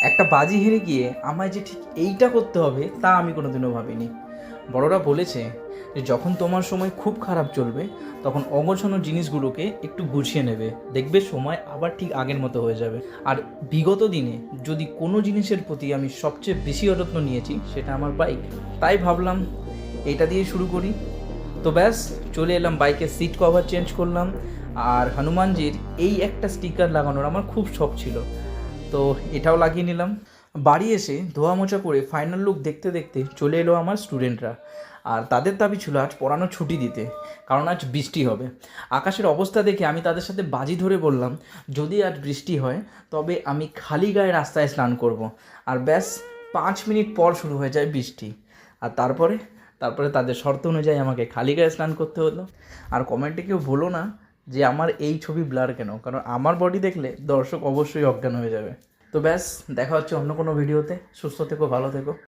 একটা বাজি হেরে গিয়ে আমায় যে ঠিক এইটা করতে হবে তা আমি কোনোদিনও ভাবিনি। বড়রা বলেছে যে যখন তোমার সময় খুব খারাপ চলবে তখন অগোছানো জিনিসগুলোকে একটু গুছিয়ে নেবে, দেখবে সময় আবার ঠিক আগের মতো হয়ে যাবে। আর বিগত দিনে যদি কোনো জিনিসের প্রতি আমি সবচেয়ে বেশি যত্ন নিয়েছি সেটা আমার বাইক। তাই ভাবলাম এটা দিয়ে শুরু করি। তো ব্যাস, চলে এলাম, বাইকের সিট কভার চেঞ্জ করলাম। আর হনুমানজির এই একটা স্টিকার লাগানোর আমার খুব শখ ছিল, তো এটাও লাগিয়ে নিলাম। বাড়ি এসে ধোয়া মোছা করে ফাইনাল লুক দেখতে দেখতে চলে এলো আমার স্টুডেন্টরা। আর তাদের দাবি ছিল আজ পড়ানো ছুটি দিতে, কারণ আজ বৃষ্টি হবে। আকাশের অবস্থা দেখে আমি তাদের সাথে বাজি ধরে বললাম যদি আজ বৃষ্টি হয় তবে আমি খালি গায়ে রাস্তায় স্নান করব। আর ব্যাস 5 মিনিট পর শুরু হয়ে যায় বৃষ্টি। আর তারপরে তারপরে তাদের শর্ত অনুযায়ী আমাকে খালি গায়ে স্নান করতে হলো। আর কমেন্টে কেউ বলো না যে আমার এই ছবি ব্লার কেন, কারণ আমার বডি দেখলে দর্শক অবশ্যই অজ্ঞান হয়ে যাবে। তো ব্যাস, দেখা হচ্ছে অন্য কোনো ভিডিওতে। সুস্থ থেকো, ভালো থেকো।